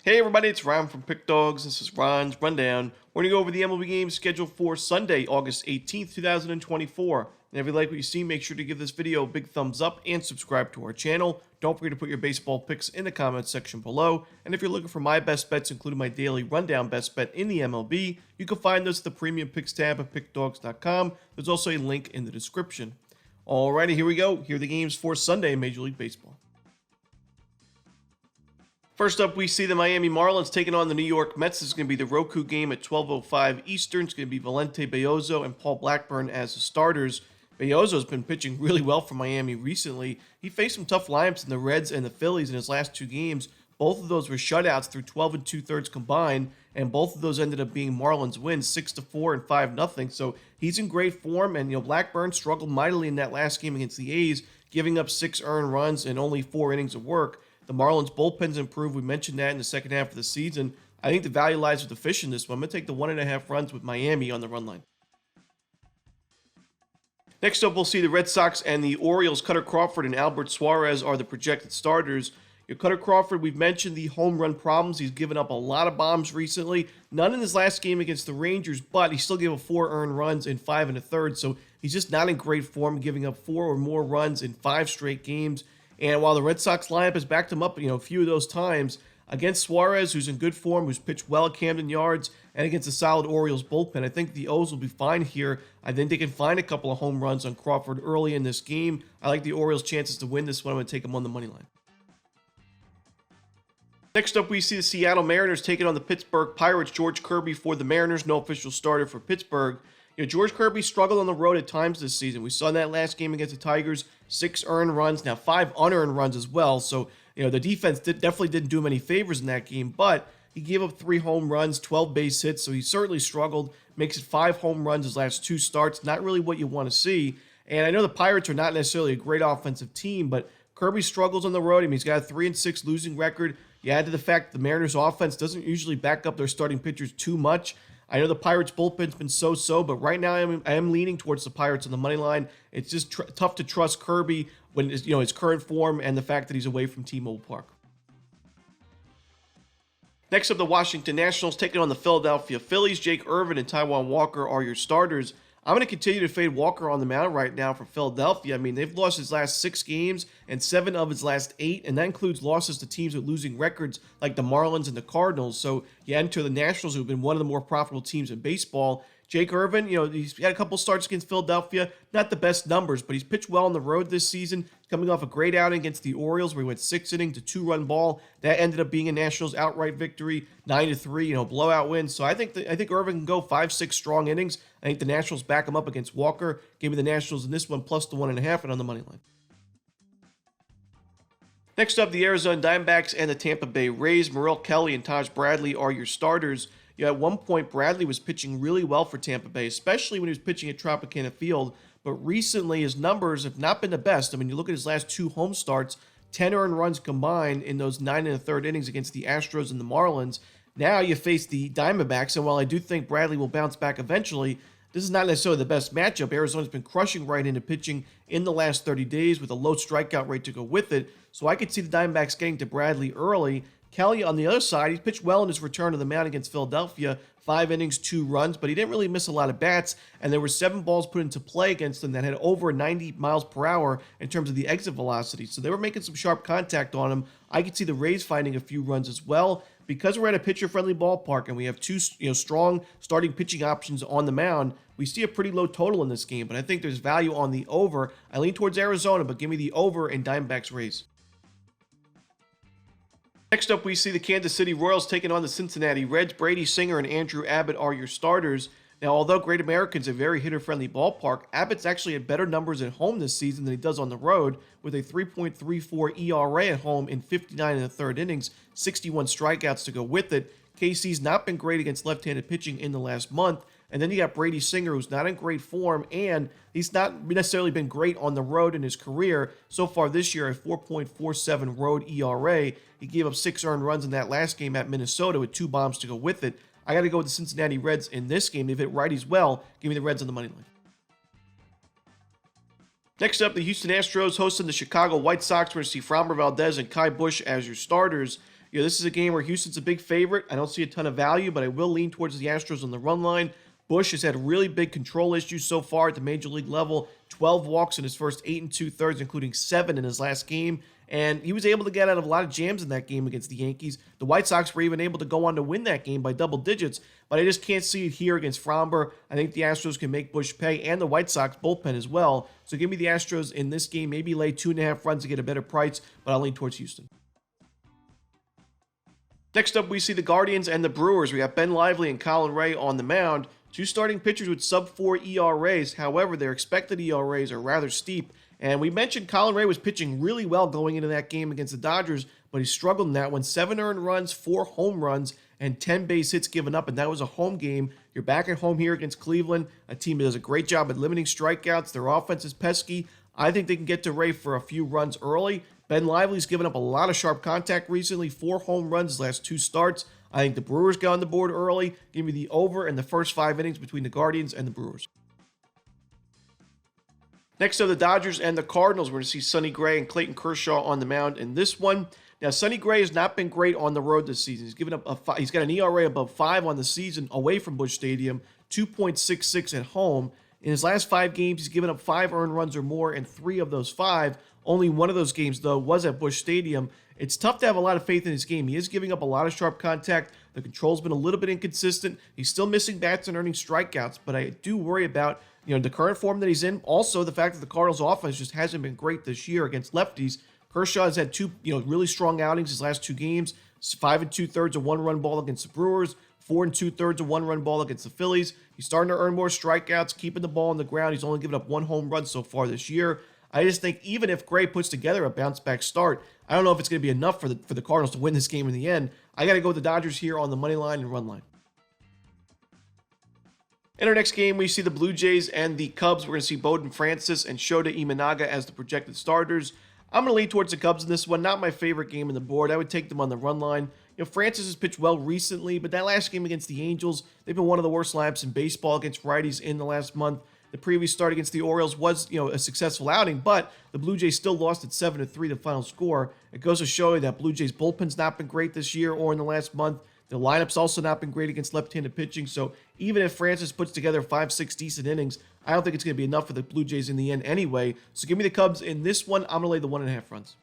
Hey everybody, it's Ron from Pick Dawgz. This is Ron's Rundown. We're going to go over the MLB games scheduled for Sunday, August 18th, 2024. And if you like what you see, make sure to give this video a big thumbs up and subscribe to our channel. Don't forget to put your baseball picks in the comments section below. And if you're looking for my best bets, including my daily rundown best bet in the MLB, you can find those at the premium picks tab at pickdawgz.com. There's also a link in the description. Alrighty, here we go. Here are the games for Sunday in Major League Baseball. First up, we see the Miami Marlins taking on the New York Mets. This is going to be the Roku game at 12:05 Eastern. It's going to be Valente Bayozo and Paul Blackburn as the starters. Bayozo's been pitching really well for Miami recently. He faced some tough lineups in the Reds and the Phillies in his last two games. Both of those were shutouts through 12 2/3 combined, and both of those ended up being Marlins wins, 6-4 and 5-0. So he's in great form, and Blackburn struggled mightily in that last game against the A's, giving up 6 earned runs and only 4 innings of work. The Marlins bullpen's improved. We mentioned that in the second half of the season. I think the value lies with the fish in this one. I'm going to take the 1.5 runs with Miami on the run line. Next up, we'll see the Red Sox and the Orioles. Cutter Crawford and Albert Suarez are the projected starters. Cutter Crawford, we've mentioned the home run problems. He's given up a lot of bombs recently. None in his last game against the Rangers, but he still gave up 4 earned runs in 5 1/3. So he's just not in great form, giving up 4 or more runs in 5 straight games. And while the Red Sox lineup has backed him up, a few of those times, against Suarez, who's in good form, who's pitched well at Camden Yards, and against a solid Orioles bullpen, I think the O's will be fine here. I think they can find a couple of home runs on Crawford early in this game. I like the Orioles' chances to win this one. I'm going to take them on the money line. Next up, we see the Seattle Mariners taking on the Pittsburgh Pirates. George Kirby for the Mariners, no official starter for Pittsburgh. George Kirby struggled on the road at times this season. We saw in that last game against the Tigers, 6 earned runs, now 5 unearned runs as well. So, the defense definitely didn't do him any favors in that game, but he gave up 3 home runs, 12 base hits, so he certainly struggled. Makes it 5 home runs his last 2 starts. Not really what you want to see. And I know the Pirates are not necessarily a great offensive team, but Kirby struggles on the road. He's got a 3-6 losing record. You add to the fact that the Mariners' offense doesn't usually back up their starting pitchers too much. I know the Pirates' bullpen's been so-so, but right now I am leaning towards the Pirates on the money line. It's just tough to trust Kirby when his current form and the fact that he's away from T-Mobile Park. Next up, the Washington Nationals taking on the Philadelphia Phillies. Jake Irvin and Taijuan Walker are your starters. I'm going to continue to fade Walker on the mound right now for Philadelphia. They've lost his last 6 games and 7 of his last 8, and that includes losses to teams with losing records like the Marlins and the Cardinals. So you enter the Nationals, who've been one of the more profitable teams in baseball. Jake Irvin, he's had a couple starts against Philadelphia. Not the best numbers, but he's pitched well on the road this season, coming off a great outing against the Orioles where he went 6 innings, a 2-run ball. That ended up being a Nationals outright victory, 9-3, blowout win. So I think Irvin can go 5-6 strong innings. I think the Nationals back him up against Walker. Give me the Nationals in this one plus the 1.5 and on the money line. Next up, the Arizona Diamondbacks and the Tampa Bay Rays. Merrill Kelly and Taj Bradley are your starters. At one point, Bradley was pitching really well for Tampa Bay, especially when he was pitching at Tropicana Field. But recently, his numbers have not been the best. You look at his last 2 home starts, 10 earned runs combined in those 9 1/3 innings against the Astros and the Marlins. Now you face the Diamondbacks, and while I do think Bradley will bounce back eventually, this is not necessarily the best matchup. Arizona's been crushing right into pitching in the last 30 days with a low strikeout rate to go with it. So I could see the Diamondbacks getting to Bradley early. Kelly, on the other side, he's pitched well in his return to the mound against Philadelphia. 5 innings, 2 runs, but he didn't really miss a lot of bats, and there were 7 balls put into play against him that had over 90 miles per hour in terms of the exit velocity. So they were making some sharp contact on him. I could see the Rays finding a few runs as well. Because we're at a pitcher-friendly ballpark and we have 2 strong starting pitching options on the mound, we see a pretty low total in this game, but I think there's value on the over. I lean towards Arizona, but give me the over in Diamondbacks Rays. Next up, we see the Kansas City Royals taking on the Cincinnati Reds. Brady Singer and Andrew Abbott are your starters. Now, although Great American's a very hitter-friendly ballpark, Abbott's actually had better numbers at home this season than he does on the road, with a 3.34 ERA at home in 59 1/3 innings, 61 strikeouts to go with it. KC's not been great against left-handed pitching in the last month. And then you got Brady Singer, who's not in great form, and he's not necessarily been great on the road in his career. So far this year, a 4.47 road ERA. He gave up 6 earned runs in that last game at Minnesota with 2 bombs to go with it. I got to go with the Cincinnati Reds in this game. They've hit righties well. Give me the Reds on the money line. Next up, the Houston Astros hosting the Chicago White Sox. We're going to see Framber Valdez and Kai Busch as your starters. This is a game where Houston's a big favorite. I don't see a ton of value, but I will lean towards the Astros on the run line. Bush has had really big control issues so far at the major league level. 12 walks in his first 8 2/3, including 7 in his last game. And he was able to get out of a lot of jams in that game against the Yankees. The White Sox were even able to go on to win that game by double digits, but I just can't see it here against Fromber. I think the Astros can make Bush pay, and the White Sox bullpen as well. So give me the Astros in this game. Maybe lay 2.5 runs to get a better price, but I'll lean towards Houston. Next up, we see the Guardians and the Brewers. We got Ben Lively and Colin Ray on the mound. Two starting pitchers with sub-4 ERAs. However, their expected ERAs are rather steep. And we mentioned Colin Ray was pitching really well going into that game against the Dodgers, but he struggled in that one. 7 earned runs, 4 home runs, and 10 base hits given up, and that was a home game. You're back at home here against Cleveland, a team that does a great job at limiting strikeouts. Their offense is pesky. I think they can get to Ray for a few runs early. Ben Lively's given up a lot of sharp contact recently, 4 home runs his last 2 starts. I think the Brewers got on the board early. Give me the over in the first 5 innings between the Guardians and the Brewers. Next are the Dodgers and the Cardinals. We're going to see Sonny Gray and Clayton Kershaw on the mound in this one. Now, Sonny Gray has not been great on the road this season. He's got an ERA above 5 on the season away from Busch Stadium, 2.66 at home. In his last 5 games, he's given up 5 earned runs or more in 3 of those 5. Only one of those games, though, was at Busch Stadium. It's tough to have a lot of faith in his game. He is giving up a lot of sharp contact. The control's been a little bit inconsistent. He's still missing bats and earning strikeouts, but I do worry about the current form that he's in. Also, the fact that the Cardinals' offense just hasn't been great this year against lefties. Kershaw has had 2 really strong outings his last 2 games. 5 2/3 a 1-run ball against the Brewers. 4 2/3 a 1-run ball against the Phillies. He's starting to earn more strikeouts, keeping the ball on the ground. He's only given up 1 home run so far this year. I just think even if Gray puts together a bounce-back start, I don't know if it's going to be enough for the Cardinals to win this game in the end. I got to go with the Dodgers here on the money line and run line. In our next game, we see the Blue Jays and the Cubs. We're going to see Bowden Francis and Shota Imanaga as the projected starters. I'm going to lean towards the Cubs in this one. Not my favorite game on the board. I would take them on the run line. Francis has pitched well recently, but that last game against the Angels, they've been one of the worst lineups in baseball against righties in the last month. The previous start against the Orioles was, a successful outing, but the Blue Jays still lost at 7-3 the final score. It goes to show you that Blue Jays bullpen's not been great this year or in the last month. The lineup's also not been great against left-handed pitching, so even if Francis puts together 5-6 decent innings, I don't think it's going to be enough for the Blue Jays in the end anyway. So give me the Cubs in this one. I'm going to lay the 1.5 runs.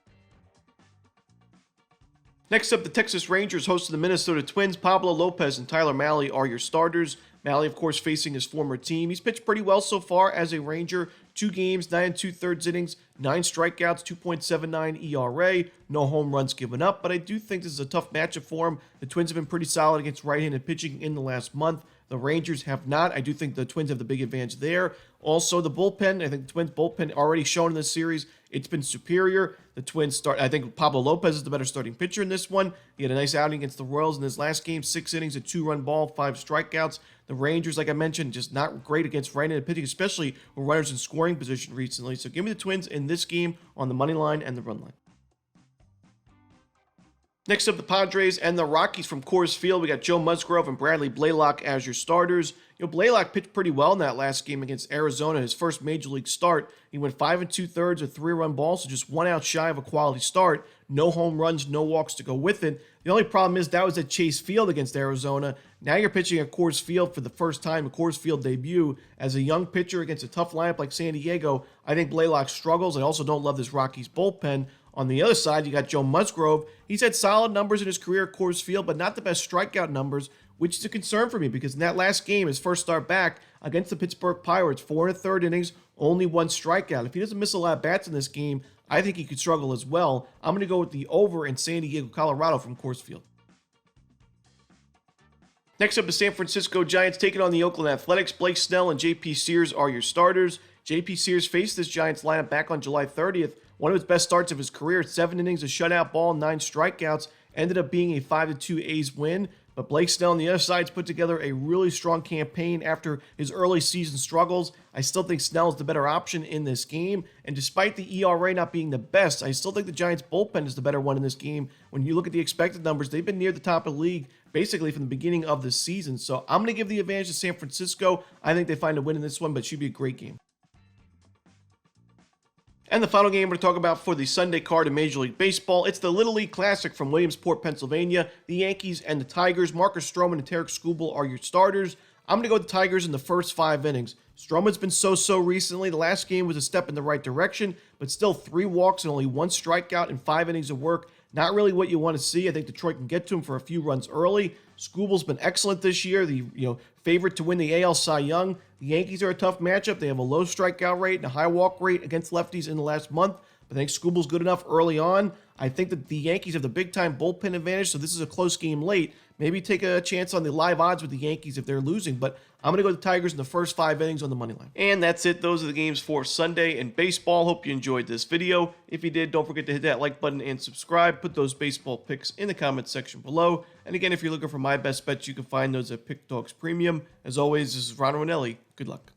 Next up, the Texas Rangers host the Minnesota Twins. Pablo Lopez and Tyler Mahle are your starters. Mahle, of course, facing his former team. He's pitched pretty well so far as a Ranger. 2 games, 9 2/3 innings, 9 strikeouts, 2.79 ERA, no home runs given up. But I do think this is a tough matchup for him. The Twins have been pretty solid against right-handed pitching in the last month. The Rangers have not. I do think the Twins have the big advantage there. Also, the bullpen, I think the Twins' bullpen already shown in this series, it's been superior. The Twins I think Pablo Lopez is the better starting pitcher in this one. He had a nice outing against the Royals in his last game, 6 innings, a 2-run ball, 5 strikeouts. The Rangers, like I mentioned, just not great against right-handed pitching, especially with runners in scoring position recently. So give me the Twins in this game on the money line and the run line. Next up, the Padres and the Rockies from Coors Field. We got Joe Musgrove and Bradley Blaylock as your starters. Blaylock pitched pretty well in that last game against Arizona, his first major league start. He went 5 2/3, a 3-run ball, so just 1 out shy of a quality start. No home runs, no walks to go with it. The only problem is that was at Chase Field against Arizona. Now you're pitching at Coors Field for the first time, a Coors Field debut. As a young pitcher against a tough lineup like San Diego, I think Blaylock struggles. I also don't love this Rockies bullpen. On the other side, you got Joe Musgrove. He's had solid numbers in his career at Coors Field, but not the best strikeout numbers, which is a concern for me because in that last game, his first start back against the Pittsburgh Pirates, 4 1/3 innings, only 1 strikeout. If he doesn't miss a lot of bats in this game, I think he could struggle as well. I'm going to go with the over in San Diego, Colorado from Coors Field. Next up, the San Francisco Giants taking on the Oakland Athletics. Blake Snell and J.P. Sears are your starters. J.P. Sears faced this Giants lineup back on July 30th. One of his best starts of his career, 7 innings, a shutout ball, 9 strikeouts, ended up being a 5-2 A's win. But Blake Snell on the other side's put together a really strong campaign after his early season struggles. I still think Snell is the better option in this game. And despite the ERA not being the best, I still think the Giants' bullpen is the better one in this game. When you look at the expected numbers, they've been near the top of the league basically from the beginning of the season. So I'm going to give the advantage to San Francisco. I think they find a win in this one, but it should be a great game. And the final game we're going to talk about for the Sunday card in Major League Baseball, it's the Little League Classic from Williamsport, Pennsylvania. The Yankees and the Tigers. Marcus Stroman and Tarek Skubal are your starters. I'm going to go with the Tigers in the first 5 innings. Stroman's been so-so recently. The last game was a step in the right direction, but still 3 walks and only 1 strikeout in 5 innings of work. Not really what you want to see. I think Detroit can get to him for a few runs early. Skubal's been excellent this year, the favorite to win the AL Cy Young. The Yankees are a tough matchup. They have a low strikeout rate and a high walk rate against lefties in the last month. But I think Skubal's good enough early on. I think that the Yankees have the big-time bullpen advantage, so this is a close game late. Maybe take a chance on the live odds with the Yankees if they're losing, but I'm going to go with the Tigers in the first 5 innings on the money line. And that's it. Those are the games for Sunday in baseball. Hope you enjoyed this video. If you did, don't forget to hit that like button and subscribe. Put those baseball picks in the comments section below. And again, if you're looking for my best bets, you can find those at Pick Dawgz Premium. As always, this is Ron Romanelli. Good luck.